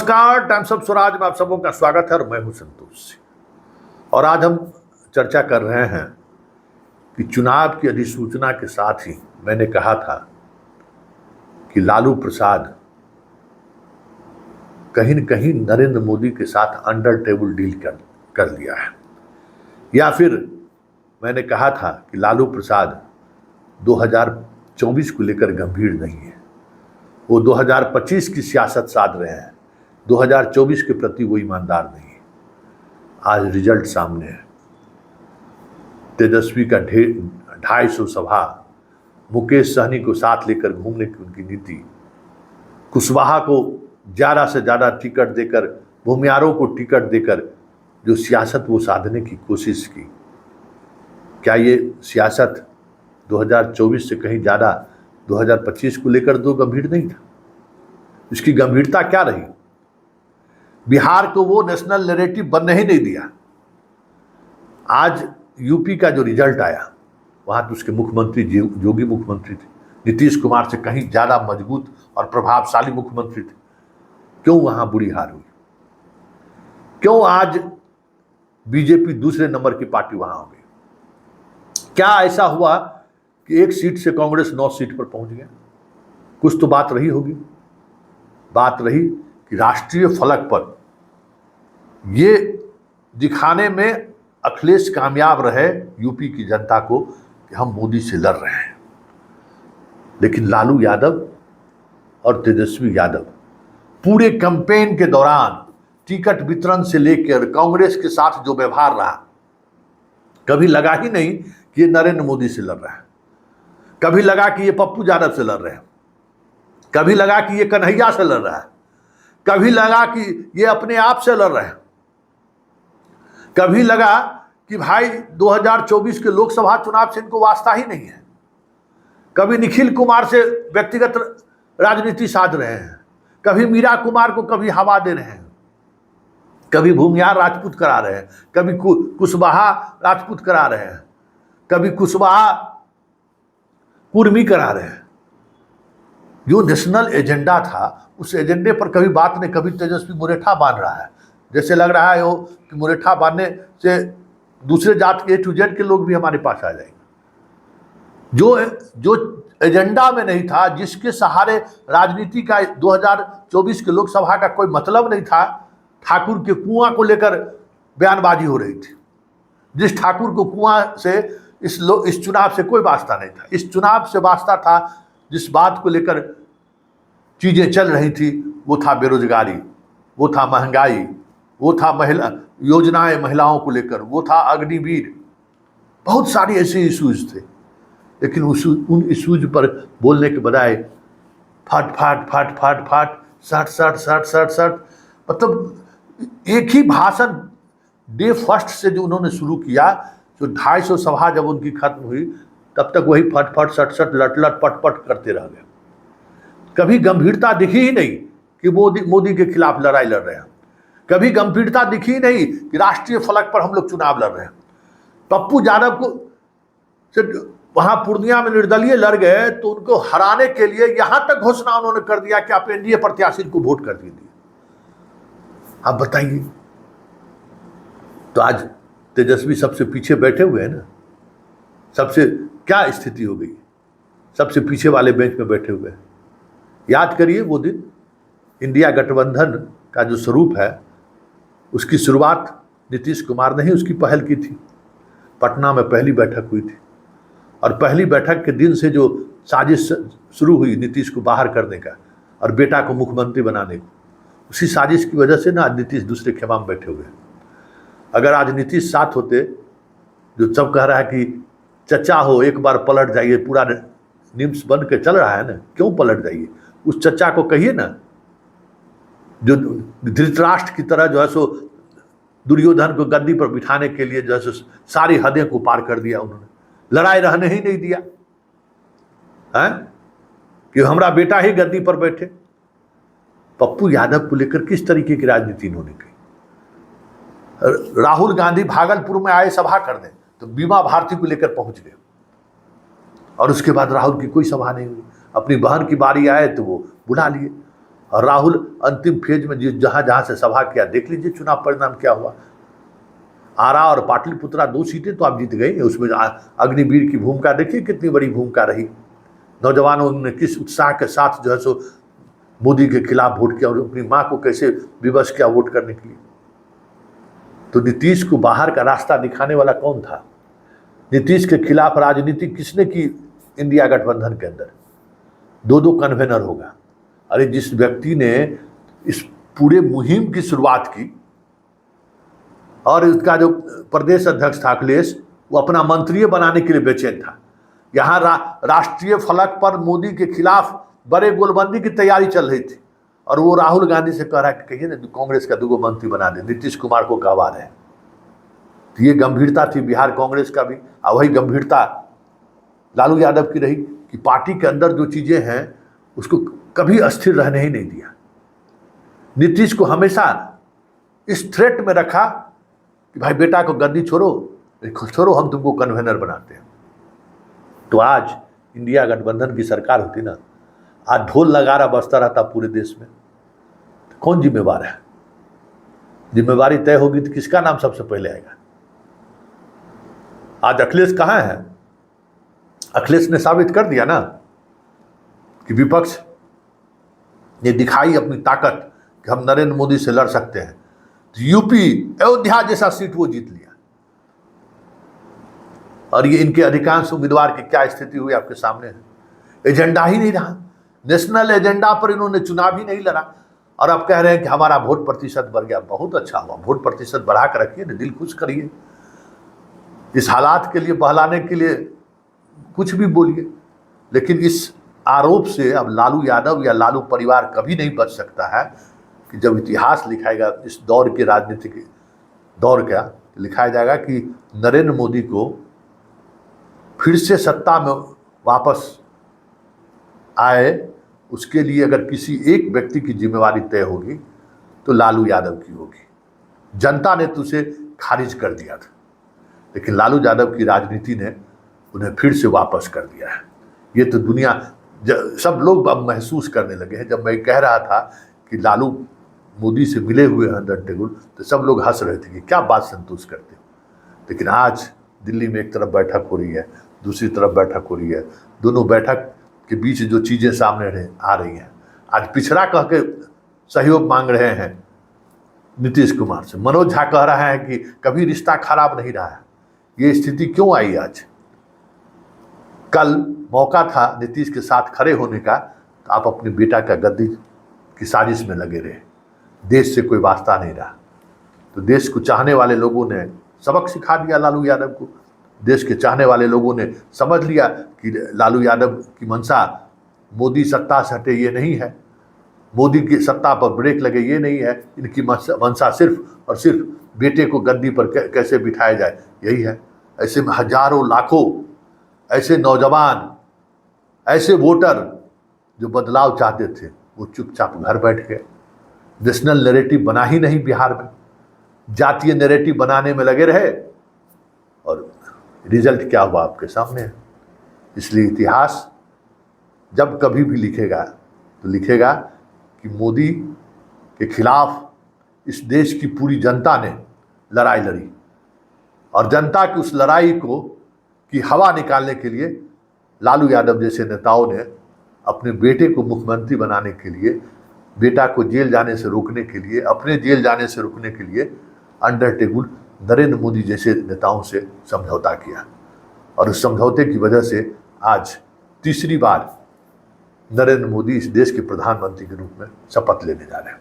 नमस्कार, times of Swaraj में आप सबों का स्वागत है और मैं हूं संतोष सिंह। और आज हम चर्चा कर रहे हैं कि चुनाव की अधिसूचना के साथ ही मैंने कहा था कि लालू प्रसाद कहीं न कहीं नरेंद्र मोदी के साथ अंडर टेबल डील कर लिया है, या फिर मैंने कहा था कि लालू प्रसाद 2024 को लेकर गंभीर नहीं है, वो 2025 की सियासत साध रहे हैं, 2024 के प्रति वो ईमानदार नहीं है। आज रिजल्ट सामने है। तेजस्वी का 250 सभा, मुकेश सहनी को साथ लेकर घूमने की उनकी नीति, कुशवाहा को ज़्यादा से ज़्यादा टिकट देकर, भूमियारों को टिकट देकर जो सियासत वो साधने की कोशिश की, क्या ये सियासत 2024 से कहीं ज़्यादा 2025 को लेकर तो गंभीर नहीं था? इसकी गंभीरता क्या रही? बिहार को वो नेशनल नैरेटिव बनने ही नहीं दिया। आज यूपी का जो रिजल्ट आया, वहाँ तो उसके मुख्यमंत्री योगी मुख्यमंत्री थे, नीतीश कुमार से कहीं ज़्यादा मजबूत और प्रभावशाली मुख्यमंत्री थे। क्यों वहाँ बुरी हार हुई? क्यों आज बीजेपी दूसरे नंबर की पार्टी वहाँ हो गई? क्या ऐसा हुआ कि एक सीट से कांग्रेस 9 सीट पर पहुंच गया? कुछ तो बात रही होगी। बात रही कि राष्ट्रीय फलक पर ये दिखाने में अखिलेश कामयाब रहे यूपी की जनता को कि हम मोदी से लड़ रहे हैं, लेकिन लालू यादव और तेजस्वी यादव पूरे कैंपेन के दौरान टिकट वितरण से लेकर कांग्रेस के साथ जो व्यवहार रहा, कभी लगा ही नहीं कि ये नरेंद्र मोदी से लड़ रहा है, कभी लगा कि ये पप्पू यादव से लड़ रहे हैं, कभी लगा कि ये कन्हैया से लड़ रहा है, कभी लगा कि ये अपने आप से लड़ रहे हैं, कभी लगा कि भाई 2024 के लोकसभा चुनाव से इनको वास्ता ही नहीं है, कभी निखिल कुमार से व्यक्तिगत राजनीति साध रहे हैं, कभी मीरा कुमार को कभी हवा दे रहे हैं, कभी भूमियार राजपूत करा रहे हैं, कभी कुशवाहा राजपूत करा रहे हैं, कभी कुशवाहा कुर्मी करा रहे हैं। जो नेशनल एजेंडा था, उस एजेंडे पर कभी बात नहीं। कभी तेजस्वी मुरेठा बांध रहा है, जैसे लग रहा है वो कि मुरेठा बांधने से दूसरे जात के A to Z के लोग भी हमारे पास आ जाएंगे। जो एजेंडा में नहीं था, जिसके सहारे राजनीति का 2024 के लोकसभा का कोई मतलब नहीं था, ठाकुर के कुआं को लेकर बयानबाजी हो रही थी। जिस ठाकुर को कुआं से इस चुनाव से कोई वास्ता नहीं था। इस चुनाव से वास्ता था जिस बात को लेकर चीज़ें चल रही थी, वो था बेरोजगारी, वो था महंगाई, वो था महिला योजनाएं महिलाओं को लेकर, वो था अग्निवीर, बहुत सारी ऐसे इश्यूज थे। लेकिन उन इश्यूज पर बोलने के बजाय फट फट फट फट फट सट सट सट सट सट, मतलब एक ही भाषण डे फर्स्ट से जो उन्होंने शुरू किया, जो 250 सभा जब उनकी खत्म हुई, तब तक वही फट फट सट सट लट लट पट पट करते रह गए। कभी गंभीरता दिखी ही नहीं कि मोदी के खिलाफ लड़ाई लड़ रहे हैं। कभी गंभीरता दिखी ही नहीं कि राष्ट्रीय फलक पर हम लोग चुनाव लड़ रहे हैं। पप्पू यादव को से वहां पूर्णिया में निर्दलीय लड़ गए, तो उनको हराने के लिए यहां तक घोषणा उन्होंने कर दिया कि आप एनडीए प्रत्याशी को वोट कर दीजिए। आप बताइए, तो आज तेजस्वी सबसे पीछे बैठे हुए हैं ना। सबसे क्या स्थिति हो गई? सबसे पीछे वाले बेंच में बैठे हुए हैं। याद करिए वो दिन, इंडिया गठबंधन का जो स्वरूप है, उसकी शुरुआत नीतीश कुमार ने ही उसकी पहल की थी। पटना में पहली बैठक हुई थी, और पहली बैठक के दिन से जो साजिश शुरू हुई नीतीश को बाहर करने का और बेटा को मुख्यमंत्री बनाने को, उसी साजिश की वजह से ना आज नीतीश दूसरे खेमा में बैठे हुए हैं। अगर आज नीतीश साथ होते, जो सब कह रहा है कि चचा हो एक बार पलट जाइए, पूरा निम्स बन के चल रहा है ना, क्यों पलट जाइए? उस चचा को कहिए ना, जो धृतराष्ट्र की तरह जो है सो दुर्योधन को गद्दी पर बिठाने के लिए जो है सो सारी हदें को पार कर दिया उन्होंने, लड़ाई रहने ही नहीं दिया है कि हमारा बेटा ही गद्दी पर बैठे। पप्पू यादव को लेकर किस तरीके की राजनीति इन्होंने की? राहुल गांधी भागलपुर में आए सभा करने, तो बीमा भारती को लेकर पहुंच गए, और उसके बाद राहुल की कोई सभा नहीं हुई। अपनी बहन की बारी आए तो वो बुला लिए। और राहुल अंतिम फेज में जहां जहां से सभा किया, देख लीजिए चुनाव परिणाम क्या हुआ। आरा और पाटलिपुत्रा 2 सीटें तो आप जीत गए, उसमें अग्निवीर की भूमिका देखिए कितनी बड़ी भूमिका रही। नौजवानों ने किस उत्साह के साथ जो है सो मोदी के खिलाफ वोट किया और अपनी माँ को कैसे विवश किया वोट करने के लिए। तो नीतीश को बाहर का रास्ता दिखाने वाला कौन था? नीतीश के खिलाफ राजनीति किसने की? इंडिया गठबंधन के अंदर 2-2 कन्वेनर होगा। अरे जिस व्यक्ति ने इस पूरे मुहिम की शुरुआत की और उसका जो प्रदेश अध्यक्ष था अखिलेश, वो अपना मंत्री बनाने के लिए बेचैन था। यहाँ राष्ट्रीय फलक पर मोदी के खिलाफ बड़े गोलबंदी की तैयारी चल रही थी और वो राहुल गांधी से कह रहा है कि कहिए ना कांग्रेस का 2 मंत्री बना दे, नीतीश कुमार को कहवा रहे हैं। तो ये गंभीरता थी बिहार कांग्रेस का भी, और वही गंभीरता लालू यादव की रही कि पार्टी के अंदर जो चीजें हैं उसको कभी अस्थिर रहने ही नहीं दिया। नीतीश को हमेशा इस थ्रेट में रखा कि भाई बेटा को गद्दी छोड़ो, हम तुमको कन्वेनर बनाते हैं। तो आज इंडिया गठबंधन की सरकार होती ना, आज ढोल नगारा बजता रहता पूरे देश में, तो कौन जिम्मेवार है? जिम्मेवारी तय होगी तो किसका नाम सबसे पहले आएगा? आज अखिलेश कहाँ है? अखिलेश ने साबित कर दिया ना कि विपक्ष ने दिखाई अपनी ताकत कि हम नरेंद्र मोदी से लड़ सकते हैं। तो यूपी अयोध्या जैसा सीट वो जीत लिया। और ये इनके अधिकांश उम्मीदवार की क्या स्थिति हुई आपके सामने है। एजेंडा ही नहीं रहा, नेशनल एजेंडा पर इन्होंने चुनाव ही नहीं लड़ा और अब कह रहे हैं कि हमारा वोट प्रतिशत बढ़ गया। बहुत अच्छा हुआ, वोट प्रतिशत बढ़ा कर रखिए ना, दिल खुश करिए। इस हालात के लिए बहलाने के लिए कुछ भी बोलिए, लेकिन इस आरोप से अब लालू यादव या लालू परिवार कभी नहीं बच सकता है कि जब इतिहास लिखाएगा इस दौर के राजनीतिक दौर का, लिखाया जाएगा कि नरेंद्र मोदी को फिर से सत्ता में वापस आए, उसके लिए अगर किसी एक व्यक्ति की जिम्मेवारी तय होगी तो लालू यादव की होगी। जनता ने तो उसे खारिज कर दिया था, लेकिन लालू यादव की राजनीति ने उन्हें फिर से वापस कर दिया है। ये तो दुनिया सब लोग अब महसूस करने लगे हैं। जब मैं कह रहा था कि लालू मोदी से मिले हुए हैं अंडर टेबल, तो सब लोग हंस रहे थे कि क्या बात संतोष करते हो। लेकिन आज दिल्ली में एक तरफ बैठक हो रही है, दूसरी तरफ बैठक हो रही है, दोनों बैठक के बीच जो चीज़ें सामने आ रही हैं, आज पिछड़ा कह के सहयोग मांग रहे हैं नीतीश कुमार से। मनोज झा कह रहा है कि कभी रिश्ता खराब नहीं रहा है। ये स्थिति क्यों आई आज? कल मौका था नीतीश के साथ खड़े होने का, तो आप अपने बेटा का गद्दी की साजिश में लगे रहे। देश से कोई वास्ता नहीं रहा। तो देश को चाहने वाले लोगों ने सबक सिखा दिया लालू यादव को। देश के चाहने वाले लोगों ने समझ लिया कि लालू यादव की मंशा मोदी सत्ता से हटे ये नहीं है, मोदी की सत्ता पर ब्रेक लगे ये नहीं है। इनकी मंशा सिर्फ और सिर्फ बेटे को गद्दी पर कैसे बिठाया जाए, यही है। ऐसे में हजारों लाखों ऐसे नौजवान, ऐसे वोटर जो बदलाव चाहते थे, वो चुपचाप घर बैठ गए। नेशनल नैरेटिव बना ही नहीं बिहार में, जातीय नैरेटिव बनाने में लगे रहे और रिजल्ट क्या हुआ आपके सामने है। इसलिए इतिहास जब कभी भी लिखेगा तो लिखेगा कि मोदी के खिलाफ इस देश की पूरी जनता ने लड़ाई लड़ी और जनता की उस लड़ाई को की हवा निकालने के लिए लालू यादव जैसे नेताओं ने अपने बेटे को मुख्यमंत्री बनाने के लिए, बेटा को जेल जाने से रोकने के लिए, अपने जेल जाने से रोकने के लिए अंडर टेबल नरेंद्र मोदी जैसे नेताओं से समझौता किया। और उस समझौते की वजह से आज तीसरी बार नरेंद्र मोदी इस देश के प्रधानमंत्री के रूप में शपथ लेने जा रहे हैं।